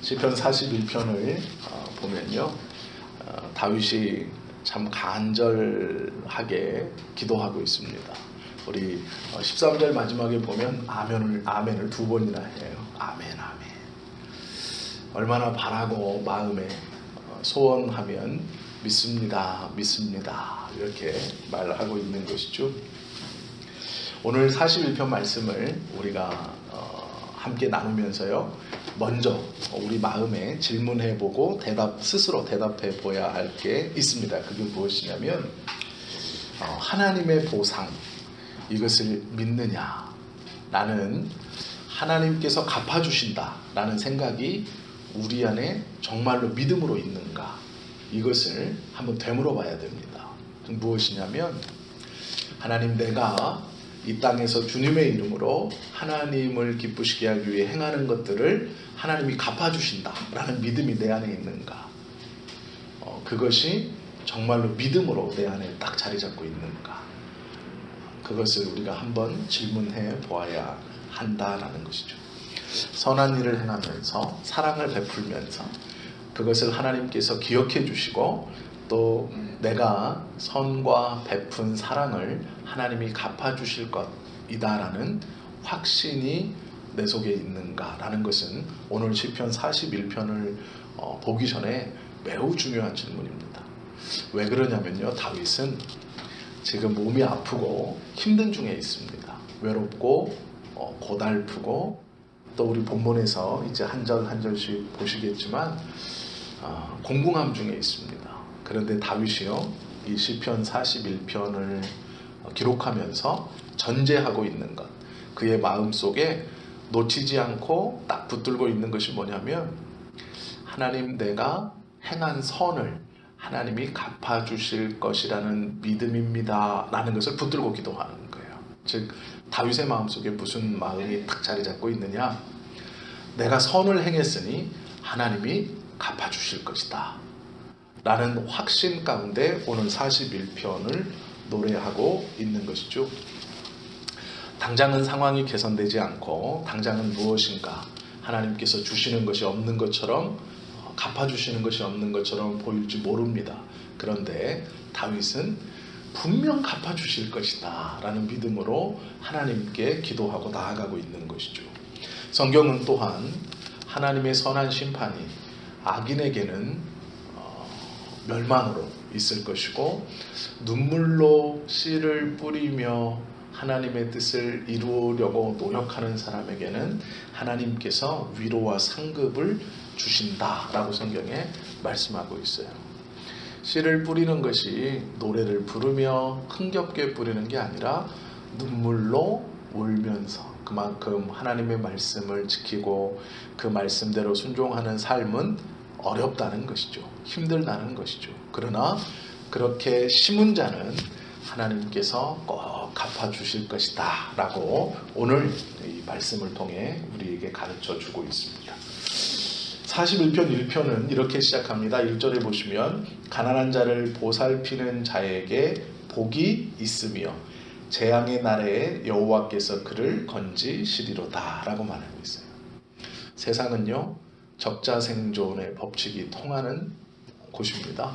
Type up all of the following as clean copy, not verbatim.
시편 41편을 보면요, 다윗이 참 간절하게 기도하고 있습니다. 우리 13절 마지막에 보면 아멘을 두 번이나 해요. 아멘, 아멘. 얼마나 바라고 마음에 소원하면 믿습니다, 믿습니다, 이렇게 말하고 있는 것이죠. 오늘 41편 말씀을 우리가 함께 나누면서요, 먼저 우리 마음에 질문해보고 스스로 대답해 보아야 할 게 있습니다. 그게 무엇이냐면 하나님의 보상, 이것을 믿느냐, 나는 하나님께서 갚아주신다 라는 생각이 우리 안에 정말로 믿음으로 있는가, 이것을 한번 되물어 봐야 됩니다. 무엇이냐면, 하나님, 내가 이 땅에서 주님의 이름으로 하나님을 기쁘시게 하기 위해 행하는 것들을 하나님이 갚아주신다 라는 믿음이 내 안에 있는가, 그것이 정말로 믿음으로 내 안에 딱 자리 잡고 있는가, 그것을 우리가 한번 질문해 보아야 한다라는 것이죠. 선한 일을 행하면서 사랑을 베풀면서 그것을 하나님께서 기억해 주시고, 또 내가 선과 베푼 사랑을 하나님이 갚아주실 것이다라는 확신이 내 속에 있는가라는 것은 오늘 시편 41편을 보기 전에 매우 중요한 질문입니다. 왜 그러냐면요, 다윗은 지금 몸이 아프고 힘든 중에 있습니다. 외롭고 고달프고, 또 우리 본문에서 이제 한 절 한 절씩 보시겠지만 공궁함 중에 있습니다. 그런데 다윗이요, 이 시편 41편을 기록하면서 전제하고 있는 것, 그의 마음속에 놓치지 않고 딱 붙들고 있는 것이 뭐냐면, 하나님, 내가 행한 선을 하나님이 갚아주실 것이라는 믿음입니다 라는 것을 붙들고 기도하는 거예요. 즉, 다윗의 마음속에 무슨 마음이 딱 자리 잡고 있느냐, 내가 선을 행했으니 하나님이 갚아주실 것이다 라는 확신 가운데 오늘 41편을 노래하고 있는 것이죠. 당장은 상황이 개선되지 않고, 당장은 무엇인가 하나님께서 주시는 것이 없는 것처럼, 갚아주시는 것이 없는 것처럼 보일지 모릅니다. 그런데 다윗은 분명 갚아주실 것이다 라는 믿음으로 하나님께 기도하고 나아가고 있는 것이죠. 성경은 또한 하나님의 선한 심판이 악인에게는 멸망으로 있을 것이고, 눈물로 씨를 뿌리며 하나님의 뜻을 이루려고 노력하는 사람에게는 하나님께서 위로와 상급을 주신다라고 성경에 말씀하고 있어요. 씨를 뿌리는 것이 노래를 부르며 흥겹게 뿌리는 게 아니라 눈물로 울면서, 그만큼 하나님의 말씀을 지키고 그 말씀대로 순종하는 삶은 어렵다는 것이죠. 힘들다는 것이죠. 그러나 그렇게 심은 자는 하나님께서 꼭 갚아주실 것이다 라고 오늘 이 말씀을 통해 우리에게 가르쳐 주고 있습니다. 41편 1편은 이렇게 시작합니다. 1절에 보시면, 가난한 자를 보살피는 자에게 복이 있으며 재앙의 날에 여호와께서 그를 건지시리로다 라고 말하고 있어요. 세상은요, 적자생존의 법칙이 통하는 곳입니다.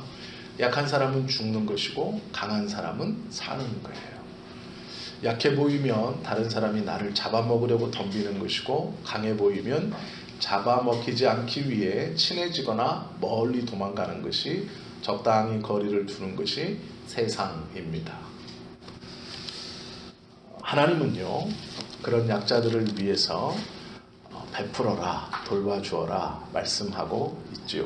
약한 사람은 죽는 것이고 강한 사람은 사는 거예요. 약해 보이면 다른 사람이 나를 잡아먹으려고 덤비는 것이고, 강해 보이면 잡아먹히지 않기 위해 친해지거나 멀리 도망가는 것이, 적당히 거리를 두는 것이 세상입니다. 하나님은요, 그런 약자들을 위해서 베풀어라, 돌봐주어라 말씀하고 있지요.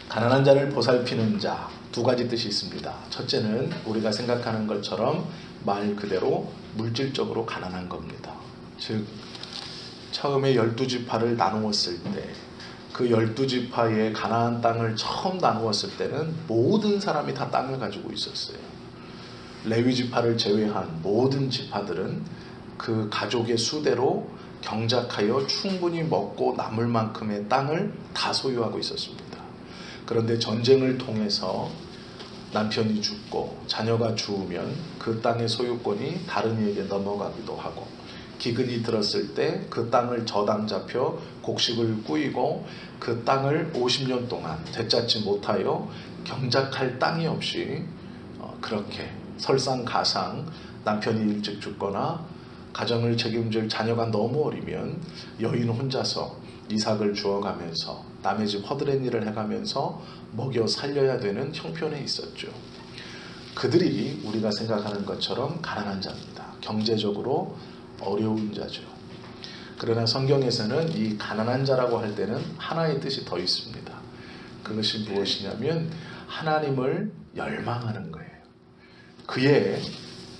가난한 자를 보살피는 자, 두 가지 뜻이 있습니다. 첫째는 우리가 생각하는 것처럼 말 그대로 물질적으로 가난한 겁니다. 즉, 처음에 12지파를 나누었을 때, 그 12지파의 가나안 땅을 처음 나누었을 때는 모든 사람이 다 땅을 가지고 있었어요. 레위 지파를 제외한 모든 지파들은 그 가족의 수대로 경작하여 충분히 먹고 남을 만큼의 땅을 다 소유하고 있었습니다. 그런데 전쟁을 통해서 남편이 죽고 자녀가 죽으면 그 땅의 소유권이 다른 이에게 넘어가기도 하고, 기근이 들었을 때 그 땅을 저당 잡혀 곡식을 꾸이고 그 땅을 50년 동안 되찾지 못하여 경작할 땅이 없이 그렇게 설상가상 남편이 일찍 죽거나 가정을 책임질 자녀가 너무 어리면 여인 혼자서 이삭을 주어가면서 남의 집 허드렛 일을 해가면서 먹여 살려야 되는 형편에 있었죠. 그들이 우리가 생각하는 것처럼 가난한 자입니다. 경제적으로 어려운 자죠. 그러나 성경에서는 이 가난한 자라고 할 때는 하나의 뜻이 더 있습니다. 그것이 무엇이냐면 하나님을 열망하는 거예요. 그의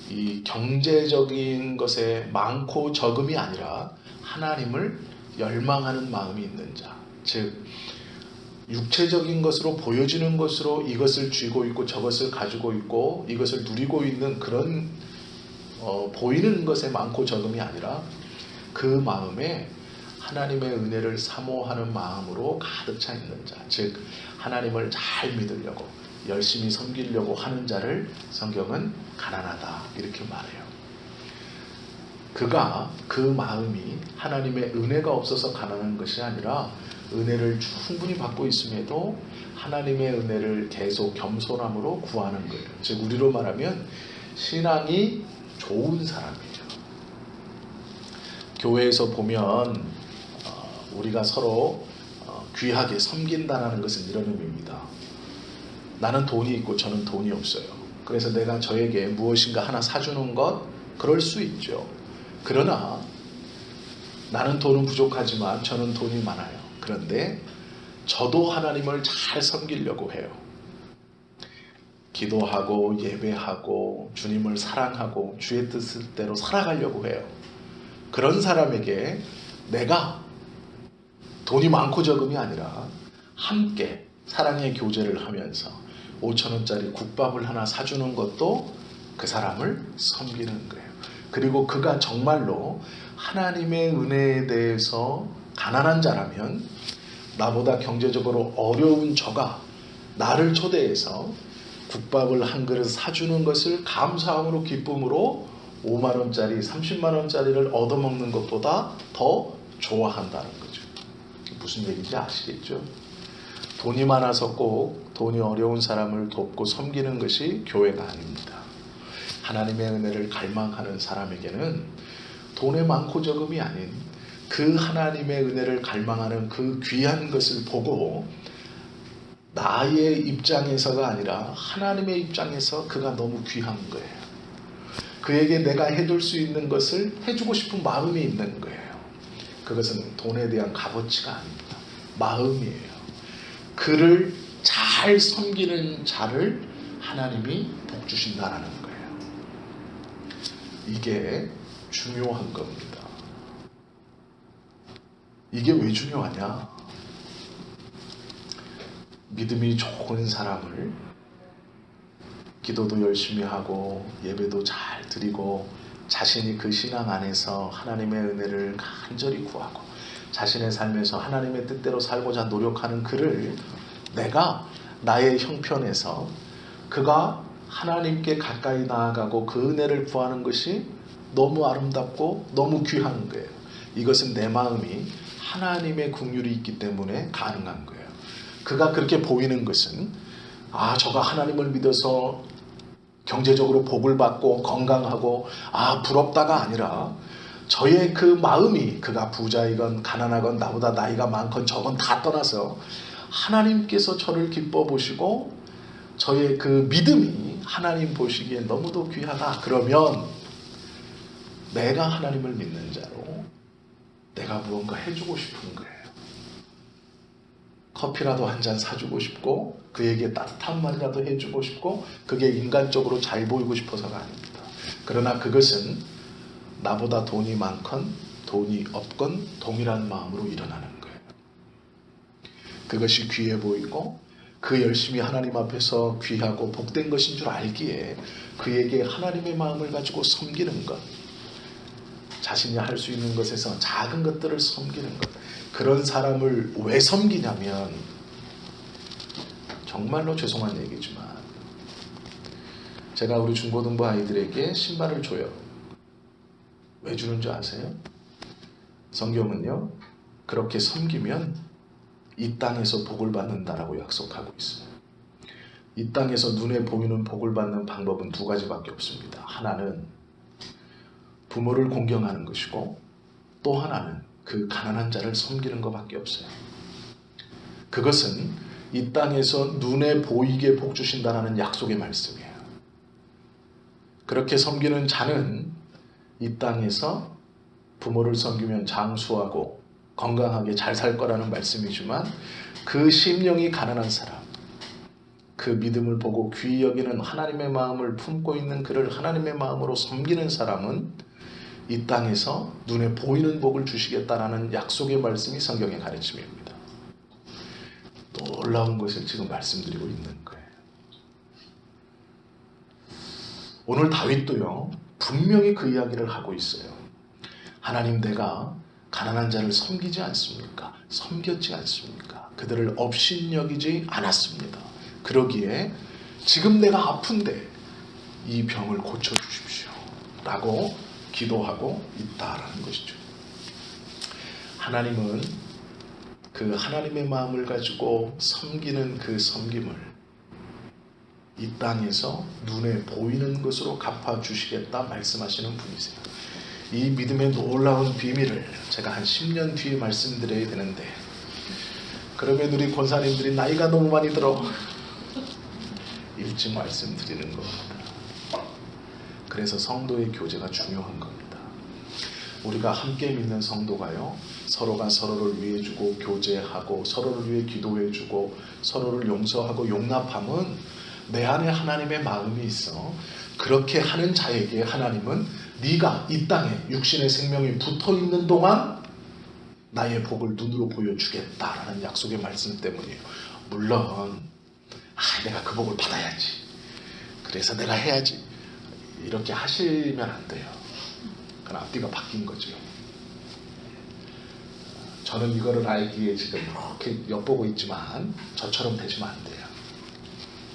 이 경제적인 것에 많고 적음이 아니라 하나님을 열망하는 마음이 있는 자, 즉 육체적인 것으로 보여지는 것으로 이것을 쥐고 있고 저것을 가지고 있고 이것을 누리고 있는 그런 보이는 것에 많고 적음이 아니라 그 마음에 하나님의 은혜를 사모하는 마음으로 가득 차 있는 자, 즉 하나님을 잘 믿으려고 열심히 섬기려고 하는 자를 성경은 가난하다 이렇게 말해요. 그가 그 마음이 하나님의 은혜가 없어서 가난한 것이 아니라 은혜를 충분히 받고 있음에도 하나님의 은혜를 계속 겸손함으로 구하는 거예요. 즉 우리로 말하면 신앙이 좋은 사람이에요. 교회에서 보면 우리가 서로 귀하게 섬긴다는 것은 이런 의미입니다. 나는 돈이 있고 저는 돈이 없어요. 그래서 내가 저에게 무엇인가 하나 사주는 것 그럴 수 있죠. 그러나 나는 돈은 부족하지만 저는 돈이 많아요. 그런데 저도 하나님을 잘 섬기려고 해요. 기도하고 예배하고 주님을 사랑하고 주의 뜻대로 살아가려고 해요. 그런 사람에게 내가 돈이 많고 적음이 아니라 함께 사랑의 교제를 하면서 5,000원짜리 국밥을 하나 사주는 것도 그 사람을 섬기는 거예요. 그리고 그가 정말로 하나님의 은혜에 대해서 가난한 자라면 나보다 경제적으로 어려운 저가 나를 초대해서 국밥을 한 그릇 사주는 것을 감사함으로 기쁨으로 5만원짜리 30만원짜리를 얻어먹는 것보다 더 좋아한다는 거죠. 무슨 얘기인지 아시겠죠? 돈이 많아서 꼭 돈이 어려운 사람을 돕고 섬기는 것이 교회가 아닙니다. 하나님의 은혜를 갈망하는 사람에게는 돈의 많고 적음이 아닌 그 하나님의 은혜를 갈망하는 그 귀한 것을 보고 나의 입장에서가 아니라 하나님의 입장에서 그가 너무 귀한 거예요. 그에게 내가 해줄 수 있는 것을 해주고 싶은 마음이 있는 거예요. 그것은 돈에 대한 값어치가 아닙니다. 마음이에요. 그를 잘 섬기는 자를 하나님이 복 주신다라는 거예요. 이게 중요한 겁니다. 이게 왜 중요하냐? 믿음이 좋은 사람을 기도도 열심히 하고 예배도 잘 드리고 자신이 그 신앙 안에서 하나님의 은혜를 간절히 구하고 자신의 삶에서 하나님의 뜻대로 살고자 노력하는 그를 내가 나의 형편에서 그가 하나님께 가까이 나아가고 그 은혜를 구하는 것이 너무 아름답고 너무 귀한 거예요. 이것은 내 마음이 하나님의 긍휼이 있기 때문에 가능한 거예요. 그가 그렇게 보이는 것은 저가 하나님을 믿어서 경제적으로 복을 받고 건강하고 부럽다가 아니라 저의 그 마음이 그가 부자이건 가난하건 나보다 나이가 많건 적건 다 떠나서 하나님께서 저를 기뻐 보시고 저의 그 믿음이 하나님 보시기에 너무도 귀하다. 그러면 내가 하나님을 믿는 자로 내가 무언가 해주고 싶은 거예요. 커피라도 한 잔 사주고 싶고 그에게 따뜻한 말이라도 해주고 싶고 그게 인간적으로 잘 보이고 싶어서가 아닙니다. 그러나 그것은 나보다 돈이 많건 돈이 없건 동일한 마음으로 일어나는 거예요. 그것이 귀해 보이고 그 열심히 하나님 앞에서 귀하고 복된 것인 줄 알기에 그에게 하나님의 마음을 가지고 섬기는 것, 자신이 할 수 있는 것에서 작은 것들을 섬기는 것, 그런 사람을 왜 섬기냐면 정말로 죄송한 얘기지만 제가 우리 중고등부 아이들에게 신발을 줘요. 왜 주는 줄 아세요? 성경은요, 그렇게 섬기면 이 땅에서 복을 받는다라고 약속하고 있어요. 이 땅에서 눈에 보이는 복을 받는 방법은 두 가지밖에 없습니다. 하나는 부모를 공경하는 것이고, 또 하나는 그 가난한 자를 섬기는 것밖에 없어요. 그것은 이 땅에서 눈에 보이게 복 주신다는 약속의 말씀이에요. 그렇게 섬기는 자는 이 땅에서 부모를 섬기면 장수하고 건강하게 잘 살 거라는 말씀이지만, 그 심령이 가난한 사람, 그 믿음을 보고 귀히 여기는 하나님의 마음을 품고 있는 그를 하나님의 마음으로 섬기는 사람은 이 땅에서 눈에 보이는 복을 주시겠다라는 약속의 말씀이 성경의 가르침입니다. 놀라운 것을 지금 말씀드리고 있는 거예요. 오늘 다윗도요, 분명히 그 이야기를 하고 있어요. 하나님, 내가 가난한 자를 섬기지 않습니까? 섬겼지 않습니까? 그들을 업신여기지 않았습니다. 그러기에 지금 내가 아픈데 이 병을 고쳐주십시오 라고 기도하고 있다라는 것이죠. 하나님은 그 하나님의 마음을 가지고 섬기는 그 섬김을 이 땅에서 눈에 보이는 것으로 갚아주시겠다 말씀하시는 분이세요. 이 믿음의 놀라운 비밀을 제가 한 10년 뒤에 말씀드려야 되는데, 그러면 우리 권사님들이 나이가 너무 많이 들어 일찍 말씀드리는 겁니다. 그래서 성도의 교제가 중요한 겁니다. 우리가 함께 믿는 성도가요, 서로가 서로를 위해주고 교제하고 서로를 위해 기도해주고 서로를 용서하고 용납함은 내 안에 하나님의 마음이 있어. 그렇게 하는 자에게 하나님은 네가 이 땅에 육신의 생명이 붙어있는 동안 나의 복을 눈으로 보여주겠다라는 약속의 말씀 때문이에요. 물론 내가 그 복을 받아야지, 그래서 내가 해야지, 이렇게 하시면 안 돼요. 그건 앞뒤가 바뀐 거죠. 저는 이거를 알기에 지금 이렇게 엿보고 있지만 저처럼 되시면 안 돼요.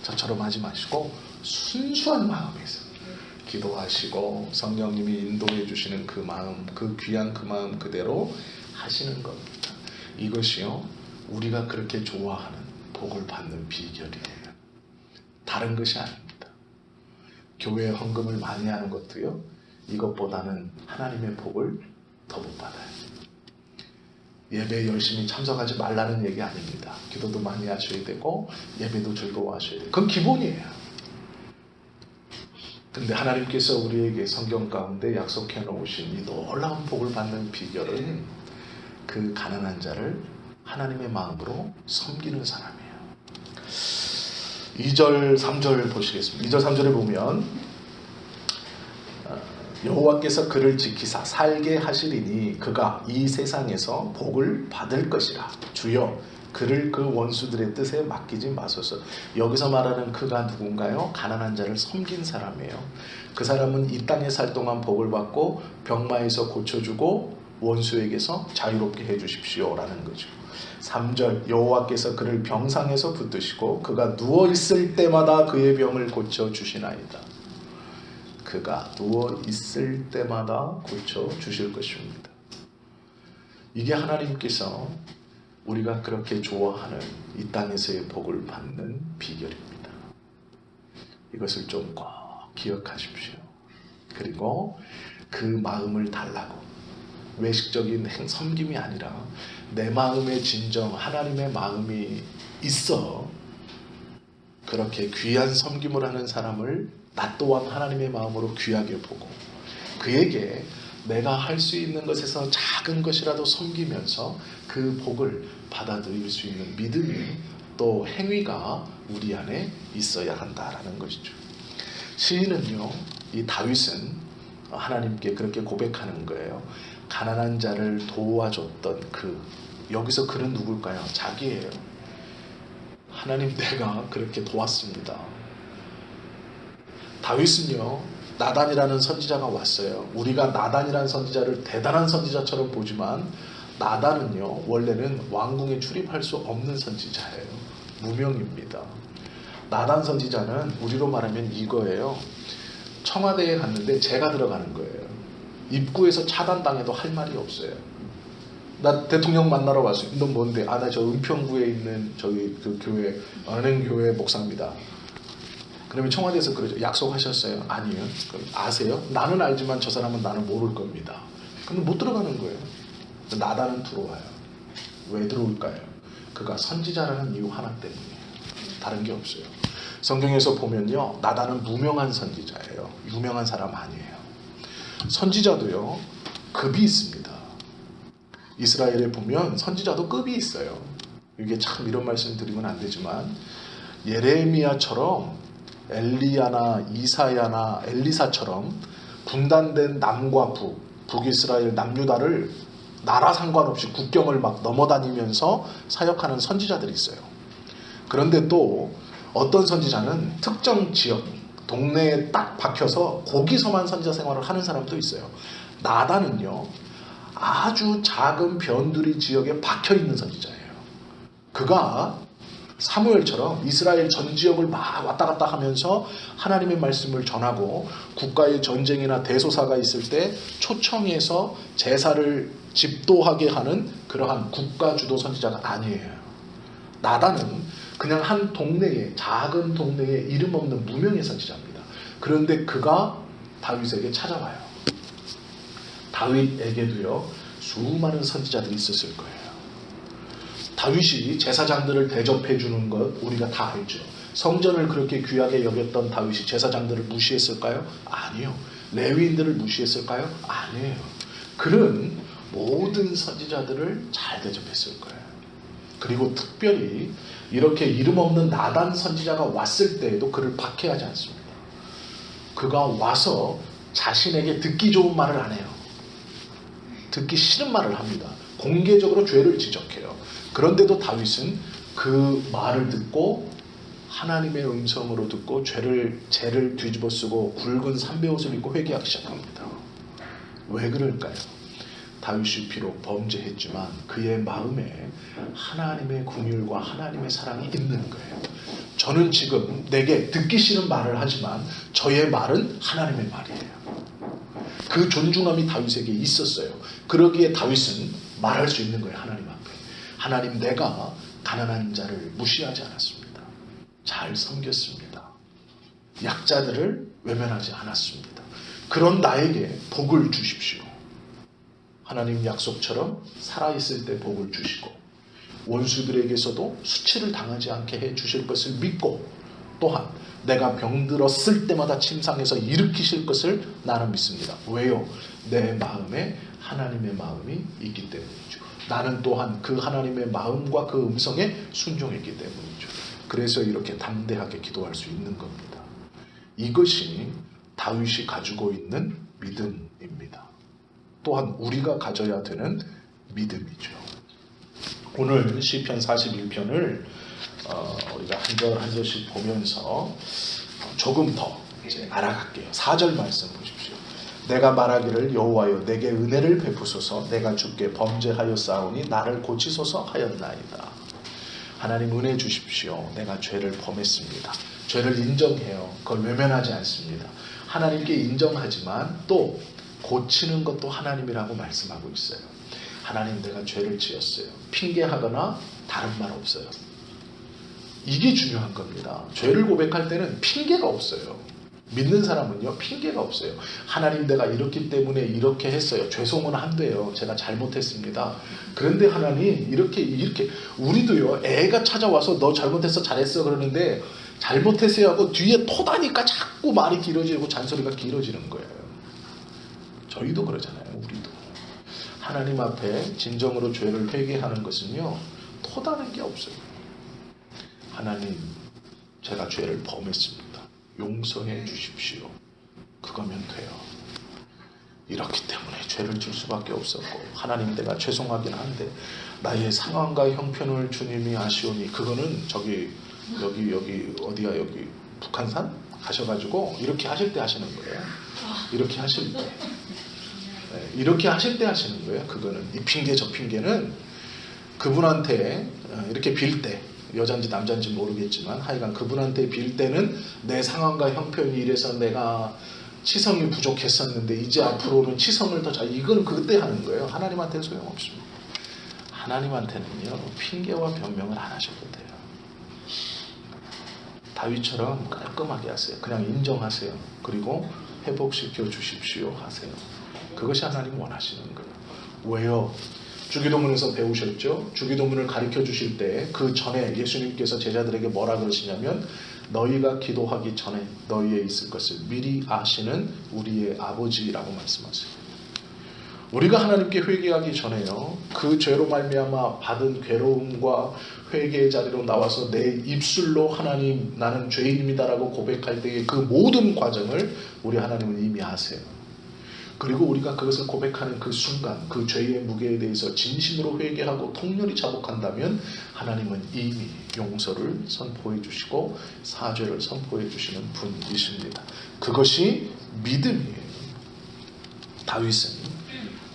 저처럼 하지 마시고 순수한 마음에서 기도하시고 성령님이 인도해 주시는 그 마음, 그 귀한 그 마음 그대로 하시는 겁니다. 이것이요, 우리가 그렇게 좋아하는 복을 받는 비결이에요. 다른 것이 아닙니다. 교회 헌금을 많이 하는 것도요, 이것보다는 하나님의 복을 더 못 받아요. 예배에 열심히 참석하지 말라는 얘기 아닙니다. 기도도 많이 하셔야 되고 예배도 즐거워하셔야 돼요. 그건 기본이에요. 근데 하나님께서 우리에게 성경 가운데 약속해 놓으신 이 놀라운 복을 받는 비결은 그 가난한 자를 하나님의 마음으로 섬기는 사람이에요. 2절 3절 보시겠습니다. 2절 3절에 보면 여호와께서 그를 지키사 살게 하시리니 그가 이 세상에서 복을 받을 것이라. 주여 그를 그 원수들의 뜻에 맡기지 마소서. 여기서 말하는 그가 누군가요? 가난한 자를 섬긴 사람이에요. 그 사람은 이 땅에 살 동안 복을 받고 병마에서 고쳐주고 원수에게서 자유롭게 해주십시오 라는 거죠. 3절 여호와께서 그를 병상에서 붙드시고 그가 누워있을 때마다 그의 병을 고쳐주시나이다. 그가 누워있을 때마다 고쳐주실 것입니다. 이게 하나님께서 우리가 그렇게 좋아하는 이 땅에서의 복을 받는 비결입니다. 이것을 좀 꼭 기억하십시오. 그리고 그 마음을 달라고 외식적인 섬김이 아니라 내 마음에 진정 하나님의 마음이 있어 그렇게 귀한 섬김을 하는 사람을 나 또한 하나님의 마음으로 귀하게 보고 그에게 내가 할 수 있는 것에서 작은 것이라도 섬기면서 그 복을 받아들일 수 있는 믿음이 또 행위가 우리 안에 있어야 한다라는 것이죠. 시인은요, 이 다윗은 하나님께 그렇게 고백하는 거예요. 가난한 자를 도와줬던 여기서 그는 누굴까요? 자기예요. 하나님, 내가 그렇게 도왔습니다. 다윗은요, 나단이라는 선지자가 왔어요. 우리가 나단이라는 선지자를 대단한 선지자처럼 보지만 나단은요, 원래는 왕궁에 출입할 수 없는 선지자예요. 무명입니다. 나단 선지자는 우리로 말하면 이거예요. 청와대에 갔는데 재가 들어가는 거예요. 입구에서 차단당해도 할 말이 없어요. 나 대통령 만나러 왔어요. 너 뭔데? 아, 나 저 은평구에 있는 저기 그 교회 은행교회 목사입니다. 그러면 청와대에서 그러죠. 약속하셨어요? 아니요. 그럼 아세요? 나는 알지만 저 사람은 나는 모를 겁니다. 그럼 못 들어가는 거예요. 나다는 들어와요. 왜 들어올까요? 그가 선지자라는 이유 하나 때문이에요. 다른 게 없어요. 성경에서 보면요, 나다는 무명한 선지자예요. 유명한 사람 아니에요. 선지자도요, 급이 있습니다. 이스라엘에 보면 선지자도 급이 있어요. 이게 참 이런 말씀 드리면 안 되지만, 예레미야처럼 엘리야나 이사야나 엘리사처럼 분단된 남과 북이스라엘 남유다를 나라 상관없이 국경을 막 넘어다니면서 사역하는 선지자들이 있어요. 그런데 또 어떤 선지자는 특정 지역, 동네에 딱 박혀서 거기서만 선지자 생활을 하는 사람도 있어요. 나다는요, 아주 작은 변두리 지역에 박혀있는 선지자예요. 그가 사무엘처럼 이스라엘 전 지역을 막 왔다 갔다 하면서 하나님의 말씀을 전하고 국가의 전쟁이나 대소사가 있을 때 초청해서 제사를 집도하게 하는 그러한 국가주도 선지자가 아니에요. 나다는 그냥 한 동네에, 작은 동네에 이름 없는 무명의 선지자입니다. 그런데 그가 다윗에게 찾아와요. 다윗에게도요, 수많은 선지자들이 있었을 거예요. 다윗이 제사장들을 대접해 주는 것 우리가 다 알죠. 성전을 그렇게 귀하게 여겼던 다윗이 제사장들을 무시했을까요? 아니요. 레위인들을 무시했을까요? 아니에요. 그는 모든 선지자들을 잘 대접했을 거예요. 그리고 특별히 이렇게 이름 없는 나단 선지자가 왔을 때에도 그를 박해하지 않습니다. 그가 와서 자신에게 듣기 좋은 말을 안 해요. 듣기 싫은 말을 합니다. 공개적으로 죄를 지적해요. 그런데도 다윗은 그 말을 듣고 하나님의 음성으로 듣고 죄를 뒤집어 쓰고 굵은 삼배옷을 입고 회개하기 시작합니다. 왜 그럴까요? 다윗이 비록 범죄했지만 그의 마음에 하나님의 긍휼과 하나님의 사랑이 있는 거예요. 저는 지금 내게 듣기 싫은 말을 하지만 저의 말은 하나님의 말이에요. 그 존중함이 다윗에게 있었어요. 그러기에 다윗은 말할 수 있는 거예요. 하나님 앞에. 하나님, 내가 가난한 자를 무시하지 않았습니다. 잘 섬겼습니다. 약자들을 외면하지 않았습니다. 그런 나에게 복을 주십시오. 하나님 약속처럼 살아있을 때 복을 주시고 원수들에게서도 수치를 당하지 않게 해 주실 것을 믿고 또한 내가 병들었을 때마다 침상에서 일으키실 것을 나는 믿습니다. 왜요? 내 마음에 하나님의 마음이 있기 때문이죠. 나는 또한 그 하나님의 마음과 그 음성에 순종했기 때문이죠. 그래서 이렇게 담대하게 기도할 수 있는 겁니다. 이것이 다윗이 가지고 있는 믿음입니다. 또한 우리가 가져야 되는 믿음이죠. 오늘 시편 41편을 우리가 한 절 한 절씩 보면서 조금 더 이제 알아갈게요. 4절 말씀 보십시오. 내가 말하기를 여호와여 내게 은혜를 베푸소서 내가 주께 범죄하였사오니 나를 고치소서 하였나이다. 하나님 은혜 주십시오. 내가 죄를 범했습니다. 죄를 인정해요. 그걸 외면하지 않습니다. 하나님께 인정하지만 또 고치는 것도 하나님이라고 말씀하고 있어요. 하나님, 내가 죄를 지었어요. 핑계하거나 다른 말 없어요. 이게 중요한 겁니다. 죄를 고백할 때는 핑계가 없어요. 믿는 사람은요, 핑계가 없어요. 하나님, 내가 이렇기 때문에 이렇게 했어요. 죄송은 한대요. 제가 잘못했습니다. 그런데 하나님, 이렇게 우리도요, 애가 찾아와서 너 잘못했어, 잘했어 그러는데 잘못했어요 하고 뒤에 토다니까 자꾸 말이 길어지고 잔소리가 길어지는 거예요. 저희도 그러잖아요. 우리도. 하나님 앞에 진정으로 죄를 회개하는 것은요, 토다는 게 없어요. 하나님, 제가 죄를 범했습니다. 용서해 주십시오. 그거면 돼요. 이렇기 때문에 죄를 질 수밖에 없었고, 하나님, 내가 죄송하긴 한데 나의 상황과 형편을 주님이 아시오니, 그거는 여기 어디야, 여기 북한산 가셔가지고 이렇게 하실 때 하시는 거예요. 이렇게 하실 때. 이렇게 하실 때 하시는 거예요. 그거는 이 핑계 저 핑계는 그분한테 이렇게 빌 때, 여잔지 남잔지 모르겠지만 하여간 그분한테 빌 때는 내 상황과 형편이 이래서 내가 치성이 부족했었는데 이제 앞으로는 치성을 더 잘, 이거는 그때 하는 거예요. 하나님한테는 소용없습니다. 하나님한테는요, 핑계와 변명을 안 하셔도 돼요. 다윗처럼 깔끔하게 하세요. 그냥 인정하세요. 그리고 회복시켜 주십시오 하세요. 그것이 하나님 원하시는 거예요. 왜요? 주기도문에서 배우셨죠? 주기도문을 가르쳐 주실 때 그 전에 예수님께서 제자들에게 뭐라 그러시냐면, 너희가 기도하기 전에 너희에 있을 것을 미리 아시는 우리의 아버지라고 말씀하세요. 우리가 하나님께 회개하기 전에요, 그 죄로 말미암아 받은 괴로움과 회개의 자리로 나와서 내 입술로 하나님 나는 죄인입니다라고 고백할 때의 그 모든 과정을 우리 하나님은 이미 아세요. 그리고 우리가 그것을 고백하는 그 순간 그 죄의 무게에 대해서 진심으로 회개하고 통렬히 자복한다면 하나님은 이미 용서를 선포해 주시고 사죄를 선포해 주시는 분이십니다. 그것이 믿음이에요. 다윗은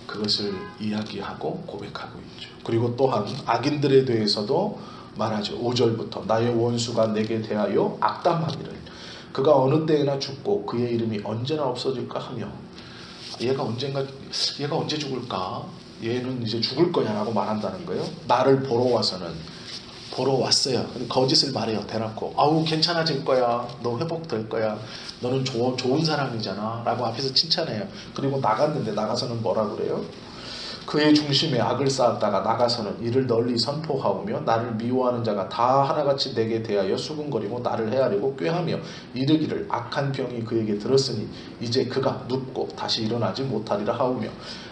그것을 이야기하고 고백하고 있죠. 그리고 또한 악인들에 대해서도 말하죠. 5절부터 나의 원수가 내게 대하여 악담하기를 그가 어느 때에나 죽고 그의 이름이 언제나 없어질까 하며, 얘가 언제 죽을까? 얘는 이제 죽을 거냐 라고 말한다는 거예요. 나를 보러 왔어요. 거짓을 말해요. 대놓고 아우 괜찮아질 거야, 너 회복될 거야, 너는 좋은 사람이잖아 라고 앞에서 칭찬해요. 그리고 나갔는데 나가서는 뭐라 그래요? 그의 중심에 악을 쌓았다가 나가서는 이를 널리 선포하오며 나를 미워하는 자가 다 하나같이 내게 대하여 수군거리고 나를 헤아리고 꾀하며 이르기를 악한 병이 그에게 들었으니 이제 그가 눕고 다시 일어나지 못하리라 하오며,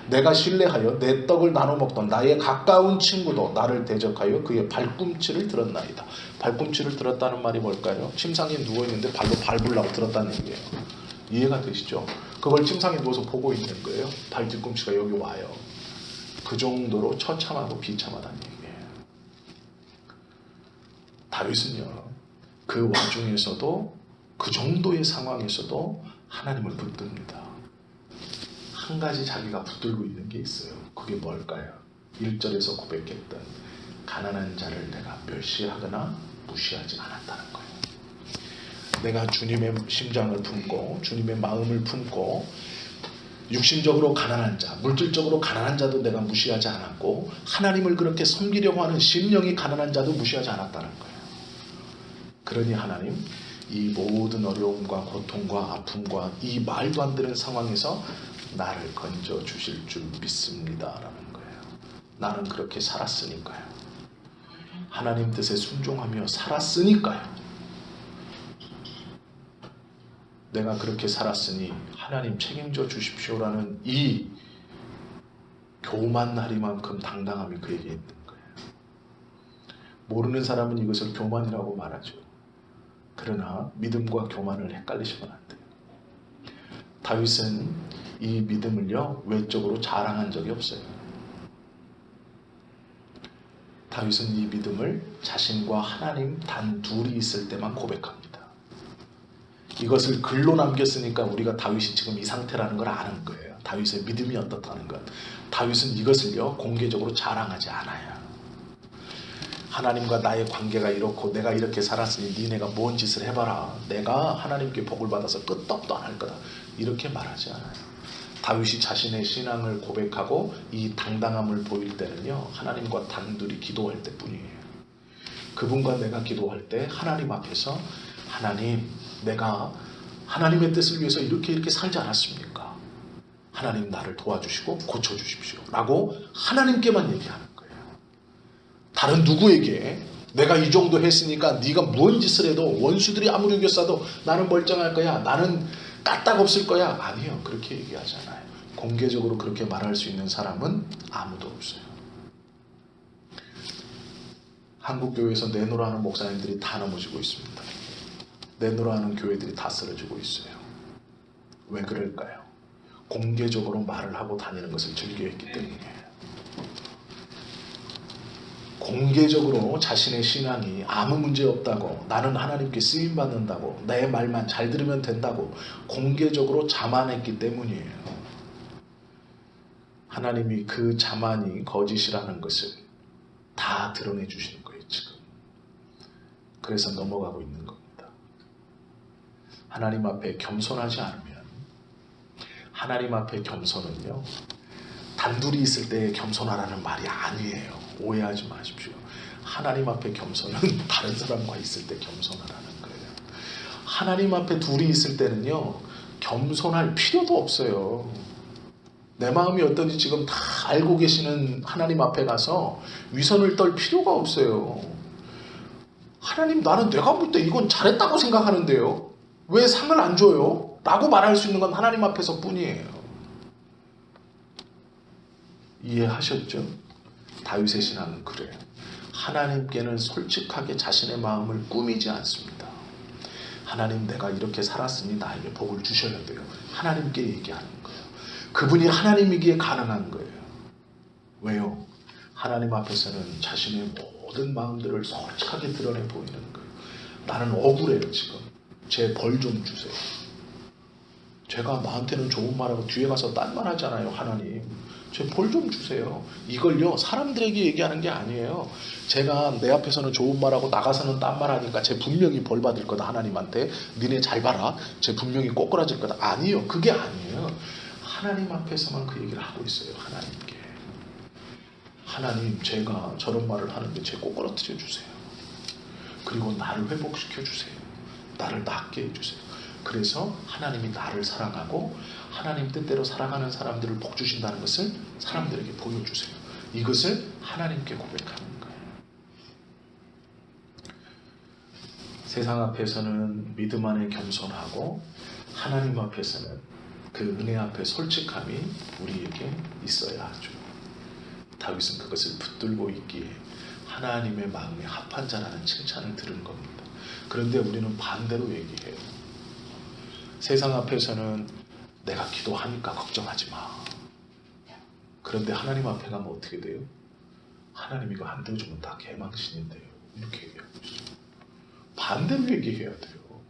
내가 신뢰하여 내 떡을 나눠 먹던 나의 가까운 친구도 나를 대적하여 그의 발꿈치를 들었나이다. 발꿈치를 들었다는 말이 뭘까요? 침상에 누워있는데 발로 밟으려고 들었다는 얘기예요. 이해가 되시죠? 그걸 침상에 누워서 보고 있는 거예요. 발 뒤꿈치가 여기 와요. 그 정도로 처참하고 비참하다는 얘기예요. 다윗은요, 그 와중에서도 그 정도의 상황에서도 하나님을 붙듭니다. 한 가지 자기가 붙들고 있는 게 있어요. 그게 뭘까요? 1절에서 고백했던 가난한 자를 내가 멸시하거나 무시하지 않았다는 거예요. 내가 주님의 심장을 품고 주님의 마음을 품고 육신적으로 가난한 자, 물질적으로 가난한 자도 내가 무시하지 않았고, 하나님을 그렇게 섬기려고 하는 심령이 가난한 자도 무시하지 않았다는 거예요. 그러니 하나님, 이 모든 어려움과 고통과 아픔과 이 말도 안 되는 상황에서 나를 건져 주실 줄 믿습니다라는 거예요. 나는 그렇게 살았으니까요. 하나님 뜻에 순종하며 살았으니까요. 내가 그렇게 살았으니 하나님 책임져 주십시오라는 이 교만하리만큼 당당함이 그에게 있는 거예요. 모르는 사람은 이것을 교만이라고 말하죠. 그러나 믿음과 교만을 헷갈리시면 안 돼요. 다윗은 이 믿음을요, 외적으로 자랑한 적이 없어요. 다윗은 이 믿음을 자신과 하나님 단 둘이 있을 때만 고백합니다. 이것을 글로 남겼으니까 우리가 다윗이 지금 이 상태라는 걸 아는 거예요. 다윗의 믿음이 어떻다는 것. 다윗은 이것을요, 공개적으로 자랑하지 않아요. 하나님과 나의 관계가 이렇고 내가 이렇게 살았으니 니네가 뭔 짓을 해봐라. 내가 하나님께 복을 받아서 끄떡도 안 할 거다. 이렇게 말하지 않아요. 다윗이 자신의 신앙을 고백하고 이 당당함을 보일 때는요, 하나님과 단둘이 기도할 때뿐이에요. 그분과 내가 기도할 때 하나님 앞에서 하나님, 내가 하나님의 뜻을 위해서 이렇게 살지 않았습니까? 하나님 나를 도와주시고 고쳐주십시오 라고 하나님께만 얘기하는 거예요. 다른 누구에게 내가 이 정도 했으니까 네가 무슨 짓을 해도 원수들이 아무리 이겨싸도 나는 멀쩡할 거야, 나는 까딱 없을 거야, 아니요, 그렇게 얘기하지 않아요. 공개적으로 그렇게 말할 수 있는 사람은 아무도 없어요. 한국교회에서 내노라 하는 목사님들이 다 넘어지고 있습니다. 내노라 하는 교회들이 다 쓰러지고 있어요. 왜 그럴까요? 공개적으로 말을 하고 다니는 것을 즐겨했기 때문이에요. 공개적으로 자신의 신앙이 아무 문제 없다고, 나는 하나님께 쓰임 받는다고, 내 말만 잘 들으면 된다고 공개적으로 자만했기 때문이에요. 하나님이 그 자만이 거짓이라는 것을 다 드러내 주시는 거예요, 지금. 그래서 넘어가고 있는 겁니다. 하나님 앞에 겸손하지 않으면 하나님 앞에 겸손은요, 단둘이 있을 때 겸손하라는 말이 아니에요. 오해하지 마십시오. 하나님 앞에 겸손은 다른 사람과 있을 때 겸손하라는 거예요. 하나님 앞에 둘이 있을 때는요, 겸손할 필요도 없어요. 내 마음이 어떤지 지금 다 알고 계시는 하나님 앞에 가서 위선을 떨 필요가 없어요. 하나님, 나는 내가 볼 때 이건 잘했다고 생각하는데요, 왜 상을 안 줘요? 라고 말할 수 있는 건 하나님 앞에서 뿐이에요. 이해하셨죠? 다윗의 신앙은 그래요. 하나님께는 솔직하게 자신의 마음을 꾸미지 않습니다. 하나님, 내가 이렇게 살았으니 나에게 복을 주셔야 돼요. 하나님께 얘기하는 거예요. 그분이 하나님이기에 가능한 거예요. 왜요? 하나님 앞에서는 자신의 모든 마음들을 솔직하게 드러내 보이는 거예요. 나는 억울해요. 지금 제 벌 좀 주세요. 제가 나한테는 좋은 말하고 뒤에 가서 딴 말 하잖아요. 하나님, 제 벌 좀 주세요. 이걸요, 사람들에게 얘기하는 게 아니에요. 제가 내 앞에서는 좋은 말하고 나가서는 딴 말 하니까 제 분명히 벌 받을 거다. 하나님한테 니네 잘 봐라, 제 분명히 꼬꾸라질 거다. 아니요, 그게 아니에요. 하나님 앞에서만 그 얘기를 하고 있어요. 하나님께, 하나님, 제가 저런 말을 하는데 제 꼬꾸라뜨려 주세요. 그리고 나를 회복시켜 주세요. 나를 낫게 해주세요. 그래서 하나님이 나를 사랑하고 하나님 뜻대로 살아가는 사람들을 복 주신다는 것을 사람들에게 보여주세요. 이것을 하나님께 고백하는 거예요. 세상 앞에서는 믿음 안에 겸손하고 하나님 앞에서는 그 은혜 앞에 솔직함이 우리에게 있어야 하죠. 다윗은 그것을 붙들고 있기에 하나님의 마음에 합한 자라는 칭찬을 들은 겁니다. 그런데 우리는 반대로 얘기해요. 세상 앞에서는 내가 기도하니까 걱정하지 마. 그런데 하나님 앞에 가면 어떻게 돼요? 하나님 이거 안 들어주면 다 개망신인데요. 이렇게 얘기하고 있어요. 반대로 얘기해야 돼요.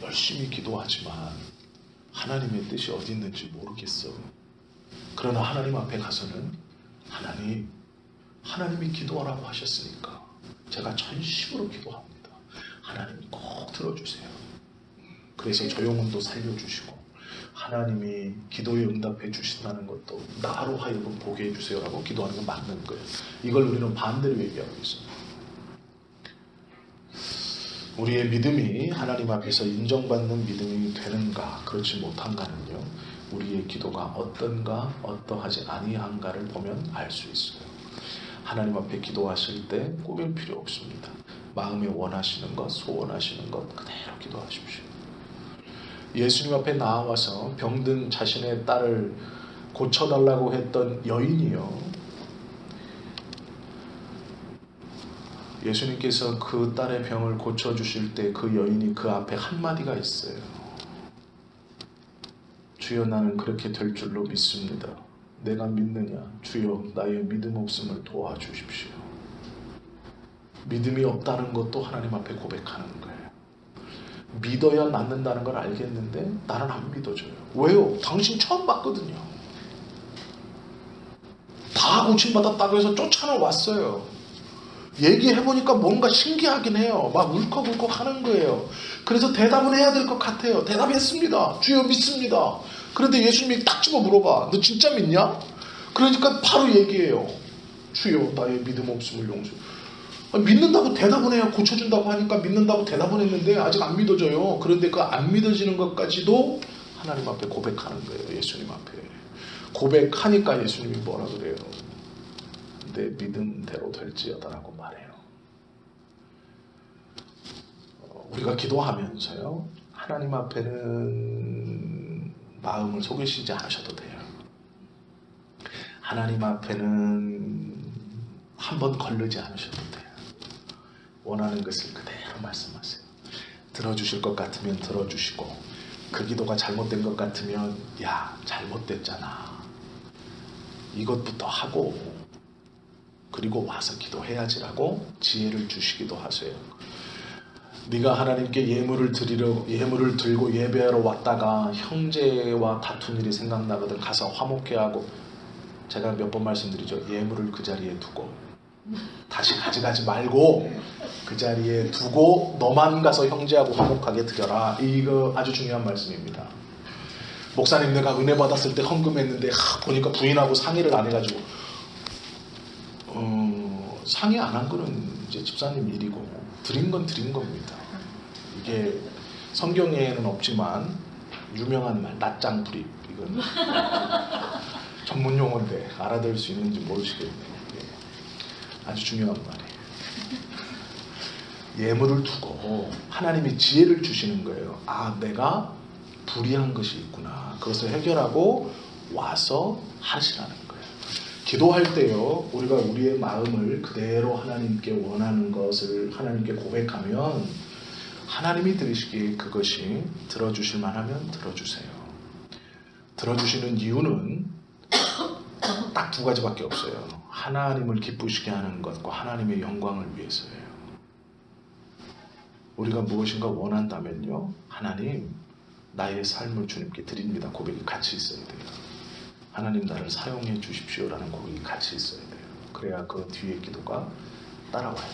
열심히 기도하지만 하나님의 뜻이 어디 있는지 모르겠어. 그러나 하나님 앞에 가서는 하나님이 기도하라고 하셨으니까 제가 전심으로 기도합니다. 하나님 꼭 들어주세요. 그래서 저 영혼도 살려주시고 하나님이 기도에 응답해 주신다는 것도 나로 하여금 보게 해주세요 라고 기도하는 건 맞는 거예요. 이걸 우리는 반대로 얘기하고 있습니다. 우리의 믿음이 하나님 앞에서 인정받는 믿음이 되는가 그렇지 못한가는요, 우리의 기도가 어떤가 어떠하지 아니한가를 보면 알 수 있어요. 하나님 앞에 기도하실 때 꾸밀 필요 없습니다. 마음에 원하시는 것, 소원하시는 것 그대로 기도하십시오. 예수님 앞에 나와서 병든 자신의 딸을 고쳐달라고 했던 여인이요, 예수님께서 그 딸의 병을 고쳐주실 때 그 여인이 그 앞에 한마디가 있어요. 주여, 나는 그렇게 될 줄로 믿습니다. 내가 믿느냐? 주여, 나의 믿음 없음을 도와주십시오. 믿음이 없다는 것도 하나님 앞에 고백하는 거예요. 믿어야 낫는다는 걸 알겠는데 나는 안 믿어져요. 왜요? 당신 처음 봤거든요. 다 고침받았다고 해서 쫓아나왔어요. 얘기해보니까 뭔가 신기하긴 해요. 막 울컥울컥 하는 거예요. 그래서 대답은 해야 될 것 같아요. 대답했습니다. 주여, 믿습니다. 그런데 예수님이 딱 집어 물어봐. 너 진짜 믿냐? 그러니까 바로 얘기해요. 주여, 나의 믿음 없음을 용서. 믿는다고 대답은 해요. 고쳐준다고 하니까 믿는다고 대답은 했는데 아직 안 믿어져요. 그런데 그 안 믿어지는 것까지도 하나님 앞에 고백하는 거예요. 예수님 앞에 고백하니까 예수님이 뭐라 그래요? 내 믿음대로 될지어다라고 말해요. 우리가 기도하면서요, 하나님 앞에는 마음을 속이시지 않으셔도 돼요. 하나님 앞에는 한번 걸르지 않으셔도 돼요. 원하는 것을 그대로 말씀하세요. 들어주실 것 같으면 들어주시고, 그 기도가 잘못된 것 같으면 야, 잘못됐잖아, 이것부터 하고 그리고 와서 기도해야지라고 지혜를 주시기도 하세요. 네가 하나님께 예물을 들고 예배하러 왔다가 형제와 다툰 일이 생각나거든 가서 화목해 하고, 제가 몇 번 말씀드리죠. 예물을 그 자리에 두고 다시 가져가지 말고 그 자리에 두고 너만 가서 형제하고 화목하게 드려라. 이거 아주 중요한 말씀입니다. 목사님 내가 은혜 받았을 때 헌금했는데 보니까 부인하고 상의를 안 해가지고 상의 안 한 거는 이제 집사님 일이고 드린 건 드린 겁니다. 이게 성경에는 없지만 유명한 말 낱장 불입, 이건 전문 용어인데 알아들을 수 있는지 모르시겠네요. 예. 아주 중요한 말이에요. 예물을 두고 하나님이 지혜를 주시는 거예요. 아, 내가 불의한 것이 있구나. 그것을 해결하고 와서 하시라는 거예요. 기도할 때요, 우리가 우리의 마음을 그대로 하나님께 원하는 것을 하나님께 고백하면 하나님이 들으시기에 그것이 들어주실 만하면 들어주세요. 들어주시는 이유는 딱 두 가지밖에 없어요. 하나님을 기쁘시게 하는 것과 하나님의 영광을 위해서예요. 우리가 무엇인가 원한다면요, 하나님 나의 삶을 주님께 드립니다 고백이 같이 있어야 돼요. 하나님 나를 사용해 주십시오라는 고백이 같이 있어야 돼요. 그래야 그 뒤에 기도가 따라와요.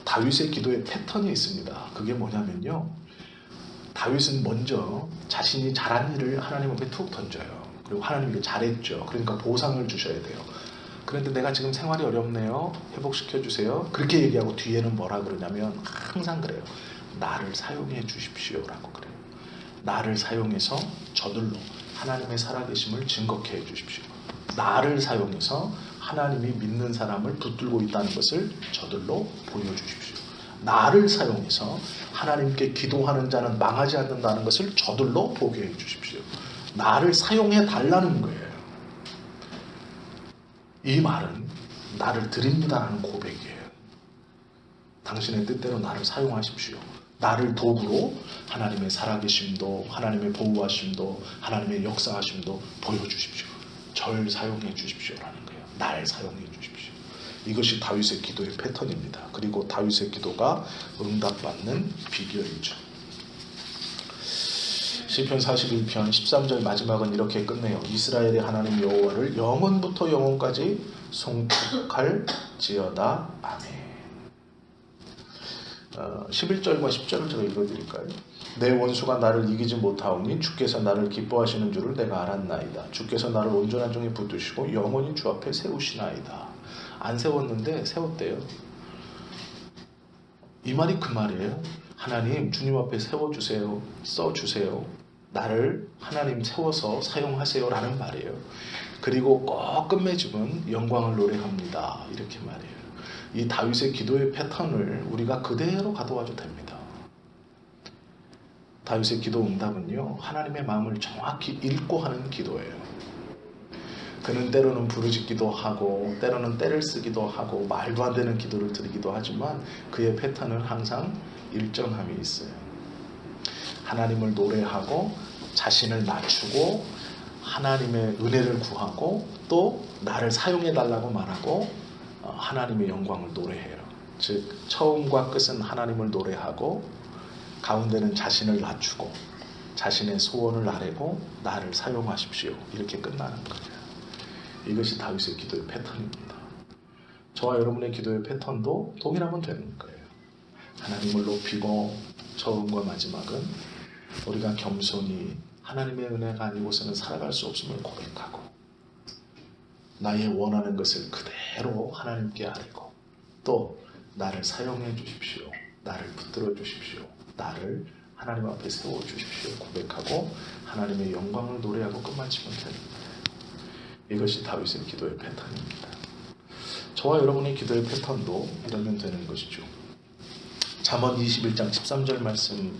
다윗의 기도에 패턴이 있습니다. 그게 뭐냐면요, 다윗은 먼저 자신이 잘한 일을 하나님 앞에 툭 던져요. 그리고 하나님께 잘했죠. 그러니까 보상을 주셔야 돼요. 그런데 내가 지금 생활이 어렵네요, 회복시켜 주세요. 그렇게 얘기하고 뒤에는 뭐라 그러냐면 항상 그래요. 나를 사용해 주십시오라고 그래요. 나를 사용해서 저들로 하나님의 살아계심을 증거케 해 주십시오. 나를 사용해서 하나님이 믿는 사람을 붙들고 있다는 것을 저들로 보여주십시오. 나를 사용해서 하나님께 기도하는 자는 망하지 않는다는 것을 저들로 보게 해 주십시오. 나를 사용해 달라는 거예요. 이 말은 나를 드립니다라는 고백이에요. 당신의 뜻대로 나를 사용하십시오. 나를 도구로 하나님의 살아계심도, 하나님의 보호하심도, 하나님의 역사하심도 보여주십시오. 절 사용해 주십시오라는 거예요. 날 사용해 주십시오. 이것이 다윗의 기도의 패턴입니다. 그리고 다윗의 기도가 응답받는 비결이죠. 시편 41편 13절 마지막은 이렇게 끝내요. 이스라엘의 하나님 여호와를 영원부터 영원까지 송축할지어다. 아멘. 11절과 10절을 제가 읽어드릴까요? 내 원수가 나를 이기지 못하오니 주께서 나를 기뻐하시는 줄을 내가 알았나이다. 주께서 나를 온전한 종에 붙드시고 영원히 주 앞에 세우시나이다. 안 세웠는데 세웠대요. 이 말이 그 말이에요. 하나님 주님 앞에 세워주세요. 써주세요. 나를 하나님 세워서 사용하세요 라는 말이에요. 그리고 꼭 끝맺음은 영광을 노래합니다. 이렇게 말이에요. 이 다윗의 기도의 패턴을 우리가 그대로 가져와도 됩니다. 다윗의 기도 응답은요, 하나님의 마음을 정확히 읽고 하는 기도예요. 그는 때로는 부르짖기도 하고 때로는 때를 쓰기도 하고 말도 안 되는 기도를 드리기도 하지만 그의 패턴은 항상 일정함이 있어요. 하나님을 노래하고 자신을 낮추고 하나님의 은혜를 구하고 또 나를 사용해 달라고 말하고 하나님의 영광을 노래해요. 즉 처음과 끝은 하나님을 노래하고 가운데는 자신을 낮추고 자신의 소원을 아뢰고 나를 사용하십시오. 이렇게 끝나는 거예요. 이것이 다윗의 기도의 패턴입니다. 저와 여러분의 기도의 패턴도 동일하면 되는 거예요. 하나님을 높이고 처음과 마지막은 우리가 겸손히 하나님의 은혜가 아니고서는 살아갈 수 없음을 고백하고 나의 원하는 것을 그대로 하나님께 아뢰고 또 나를 사용해 주십시오. 나를 붙들어 주십시오. 나를 하나님 앞에 세워 주십시오. 고백하고 하나님의 영광을 노래하고 끝마치면 됩니다. 이것이 다윗의 기도의 패턴입니다. 저와 여러분의 기도의 패턴도 이러면 되는 것이죠. 잠언 21장 13절 말씀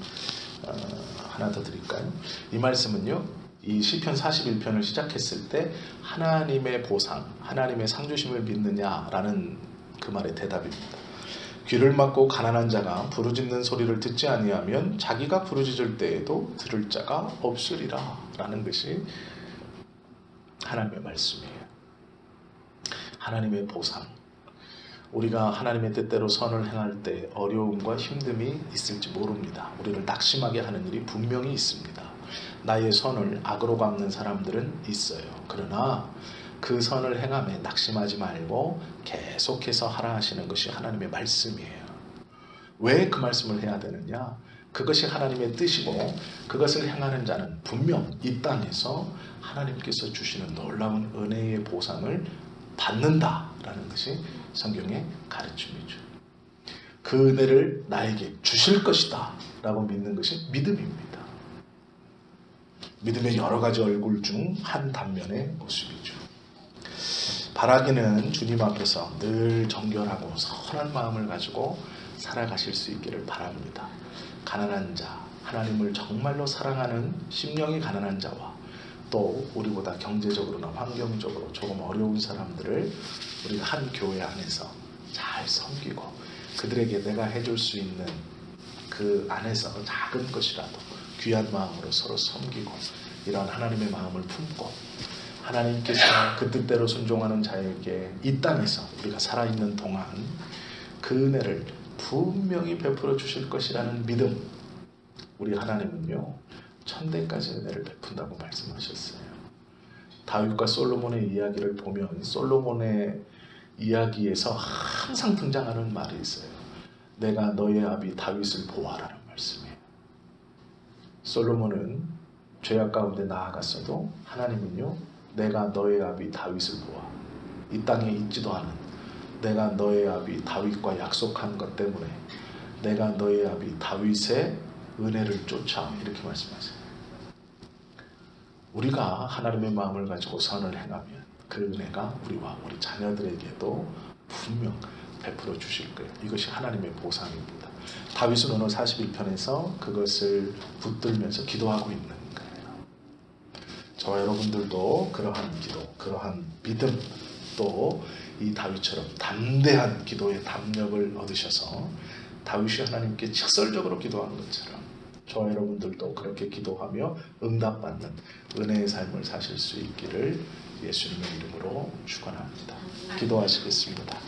하나 더 드릴까요? 이 말씀은요, 이 시편 41편을 시작했을 때 하나님의 보상, 하나님의 상주심을 믿느냐라는 그 말의 대답입니다. 귀를 막고 가난한 자가 부르짖는 소리를 듣지 아니하면 자기가 부르짖을 때에도 들을 자가 없으리라 라는 것이 하나님의 말씀이에요. 하나님의 보상. 우리가 하나님의 뜻대로 선을 행할 때 어려움과 힘듦이 있을지 모릅니다. 우리를 낙심하게 하는 일이 분명히 있습니다. 나의 선을 악으로 갚는 사람들은 있어요. 그러나 그 선을 행함에 낙심하지 말고 계속해서 하라 하시는 것이 하나님의 말씀이에요. 왜 그 말씀을 해야 되느냐? 그것이 하나님의 뜻이고 그것을 행하는 자는 분명 이 땅에서 하나님께서 주시는 놀라운 은혜의 보상을 받는다라는 것이 성경의 가르침이죠. 그 은혜를 나에게 주실 것이다 라고 믿는 것이 믿음입니다. 믿음의 여러 가지 얼굴 중 한 단면의 모습이죠. 바라기는 주님 앞에서 늘 정결하고 선한 마음을 가지고 살아가실 수 있기를 바랍니다. 가난한 자, 하나님을 정말로 사랑하는 심령이 가난한 자와 또 우리보다 경제적으로나 환경적으로 조금 어려운 사람들을 우리가 한 교회 안에서 잘 섬기고 그들에게 내가 해줄 수 있는 그 안에서 작은 것이라도 귀한 마음으로 서로 섬기고 이런 하나님의 마음을 품고 하나님께서 그 뜻대로 순종하는 자에게 이 땅에서 우리가 살아있는 동안 그 은혜를 분명히 베풀어 주실 것이라는 믿음. 우리 하나님은요 천대까지 은혜를 베푼다고 말씀하셨어요. 다윗과 솔로몬의 이야기를 보면 솔로몬의 이야기에서 항상 등장하는 말이 있어요. 내가 너의 아비 다윗을 보아라는 말씀이에요. 솔로몬은 죄악 가운데 나아갔어도 하나님은요 내가 너의 아비 다윗을 보아 이 땅에 있지도 않은 내가 너의 아비 다윗과 약속한 것 때문에 내가 너의 아비 다윗의 은혜를 쫓아 이렇게 말씀하세요. 우리가 하나님의 마음을 가지고 선을 행하면 그 은혜가 우리와 우리 자녀들에게도 분명 베풀어 주실 거예요. 이것이 하나님의 보상입니다. 다윗은 오늘 41편에서 그것을 붙들면서 기도하고 있는 거예요. 저와 여러분들도 그러한 기도, 그러한 믿음, 또 이 다윗처럼 담대한 기도의 담력을 얻으셔서 다윗이 하나님께 직설적으로 기도한 것처럼 저와 여러분들도 그렇게 기도하며 응답받는 은혜의 삶을 사실 수 있기를 예수님의 이름으로 축원합니다. 기도하시겠습니다.